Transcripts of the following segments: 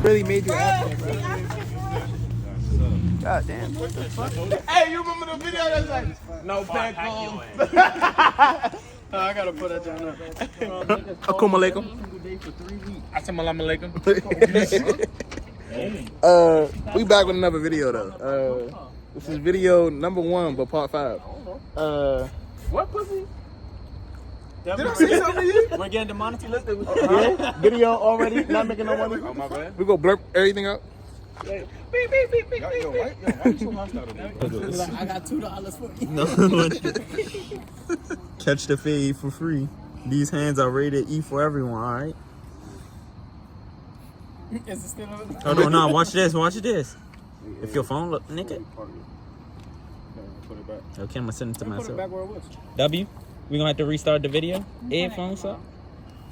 really made you happy, bro. God damn. What the fuck? Hey, you remember the video that's like, no back home? I gotta put that down there. Kuma alaikum. Assalamu alaikum. We back with another video though. This is video number 1, but part 5. What pussy? Did I say something to you? We're getting the monetary list. Yeah, video already, not making no money. Oh, my bad. We go blurp everything up. Beep, beep, beep, beep, beep, Yo, beep. why you so hostile today? I got $2 for you. No. Catch the fade for free. These hands are rated E for everyone, alright? Is it still on? Oh, no, watch this, watch this. If your phone look, nigga. Put it back. Okay, I'm gonna send it to Put it myself. back where it was. W, we gonna have to restart the video. Headphones up.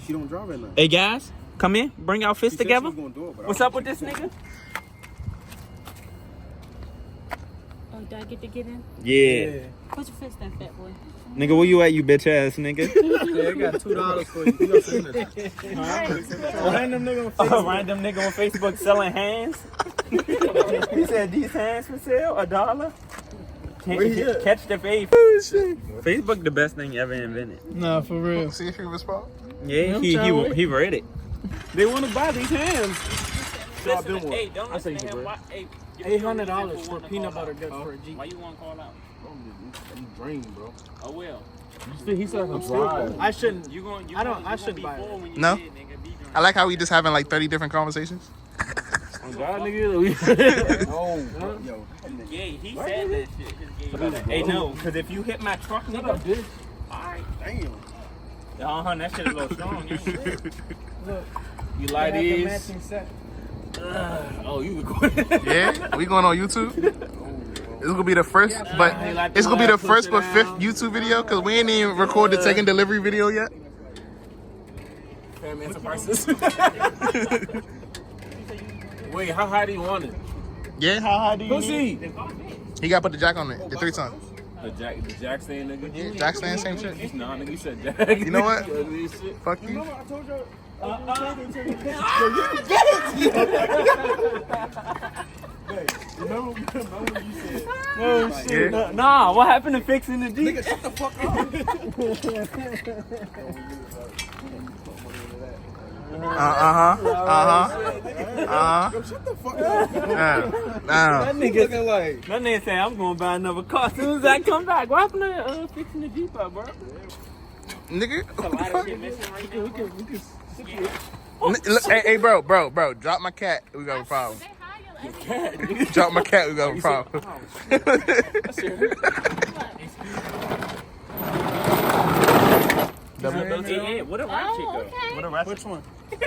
She don't drive at night. Hey guys, come in, bring our fists together. She was gonna do it, but What's up with this nigga? Oh, do I get to get in? Yeah. Put your fist in, fat boy. Nigga, where you at, you bitch ass nigga? Yeah, I got $2 for you. You gonna send it? Random nigga on Facebook. A random nigga on Facebook selling hands. He said these hands for sale, $1. Catch the fade. Facebook the best thing ever invented. Nah, for real. See if he respond. Yeah, he read it. They want to buy these hands. Listen, hey, don't listen to him. Hey, $800 for peanut butter dips for a Jeep. Why you want to call out? I'm drained, bro. Oh well. He said I'm drive. I shouldn't. I shouldn't buy it. No? I like how we just having like 30 different conversations. I'm God, nigga. No, yo. Yeah, he said that shit. Hey, no, because if you hit my truck, nigga. Alright. Damn. That shit a little strong. Look, You like these? matching set. Oh, you recording? Yeah, we going on YouTube. This is gonna be the first, but it's gonna be the first but 5th YouTube video because we ain't even recorded the second delivery video yet. Fair man, some prices. Wait, how high do you want it? Yeah, how high do you need? Pussy. He gotta put the jack on it, the 3 tons. The jack stand, nigga. Yeah, jack stand, same shit. Nah, nigga, you said jack. You know what? Fuck you. I told you. Remember when you said, Oh shit. Yeah. Nah, what happened to fixing the Jeep? Nigga, shut the fuck up. Yo, shut the fuck up. Nah. Nigga looking like. That nigga say I'm gonna buy another car as soon as I come back. What happened to fixing the Jeep up, bro? Nigga, A what the lot of fuck? shit missing right now. Look, hey, bro, drop my cat, we got a problem. Drop my cat, we got a problem. Hey, what a ratchet Oh, go? okay. What a ratchet. which one? Yeah,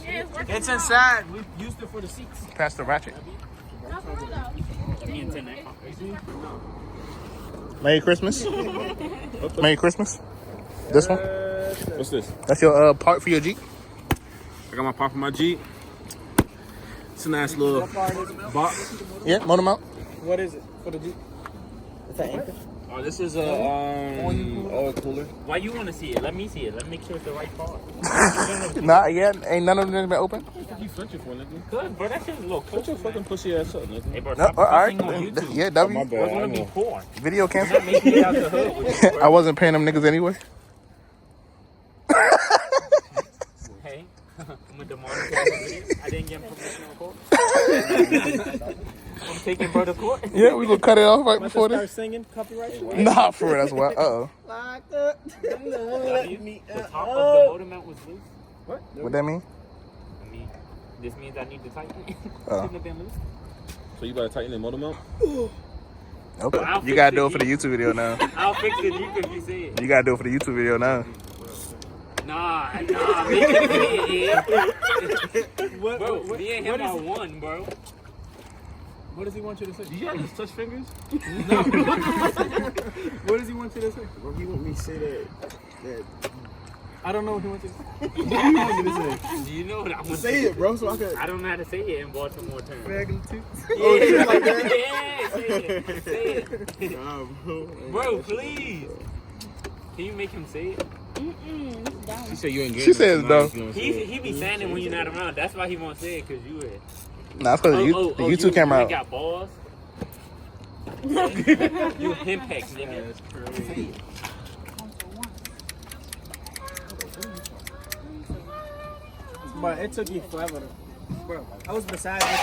it's working. It's inside. We used it for the seats. Pass the ratchet. Not for real, though. Merry Christmas. Merry Christmas. This one? What's this? That's your part for your Jeep? I got my pop for my Jeep. It's a nice little box. Yeah, motor mount. What is it for the Jeep? It's an anchor. Oh, this is a oil cooler. Why you want to see it? Let me see it. Let me make sure it's the right part. Nah, yeah, ain't none of them been open. What you flinching for, nigga? Good, bro. That shit's a little Shut close. your fucking pussy ass up, nigga. Hey, bro, No, stop all right. posting on YouTube. Yeah, My W. bad. We're I gonna be know. poor. Video You're canceled. not making it out the hood with you, bro. I wasn't paying them niggas anyway. Hey, I'm a demonic. I didn't get permission to court. I'm taking bro to court. Yeah, we gonna cut it off right before Start this. singing copyright. Nah, for real, that's why. Uh-oh. Locked up. The top of the motor mount was loose. What that mean? I mean, this means I need to tighten it. Oh. Shouldn't have been loose. So you gotta tighten the motor mount? Okay. I'll You fix gotta it, do it for the G. YouTube video now. I'll fix the Jeep if you say it. You gotta do it for the YouTube video now. Nah, make it fit, bro, me and him are one, bro. What does he want you to say? You gotta just touch fingers? What does he want you to say? Bro, he want me to say that. I don't know what he wants you to say. What do you want me to say? Do you know what I'm gonna Say it, bro, so I can. I don't know how to say it in Baltimore terms. Regular too. Yeah, shit like that? Yeah, say it. Nah, bro. Bro, please. Can you make him say it? It's down. She said you ain't She said it's dope. He be saying it when you're not around. That's why he won't say it, because you would. Nah, it's because the YouTube camera you out. got balls? You henpeck, nigga. That's crazy. But it took you forever. Bro, I was beside this.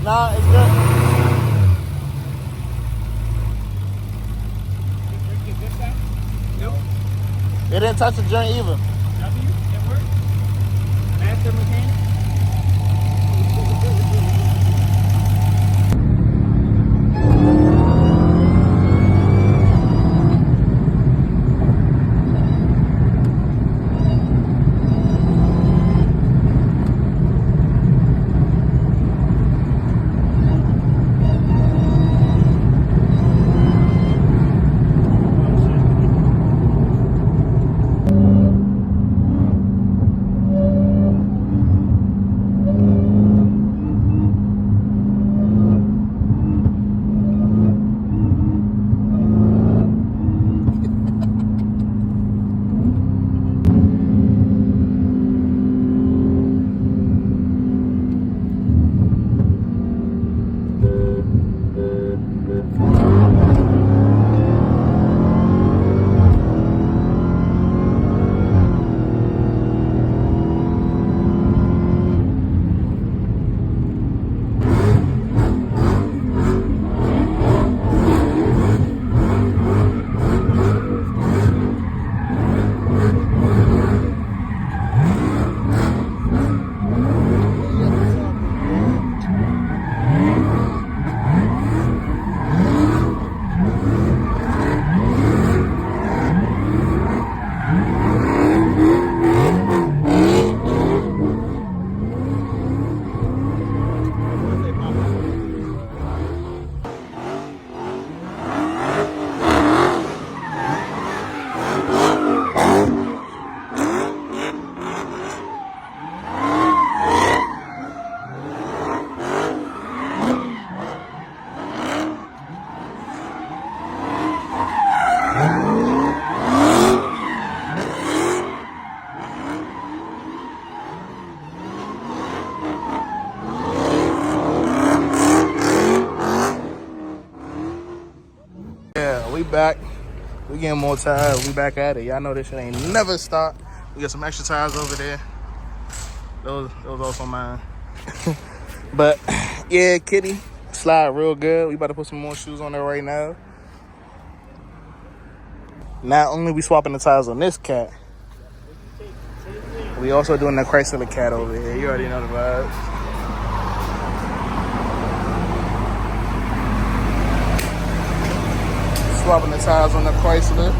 Nah, it's good. It didn't touch the joint either. Master mechanic? Yeah, we back. We getting more tires. We back at it. Y'all know this shit ain't never stop. We got some extra tires over there. Those also mine. But yeah, Kitty slide real good. We about to put some more shoes on there right now. Not only we swapping the tires on this cat, we also doing the Chrysler cat over here. You already know the vibes. Swapping the tires on the Chrysler.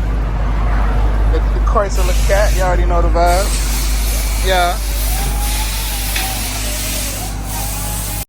The Chrysler cat, you already know the vibes. Yeah.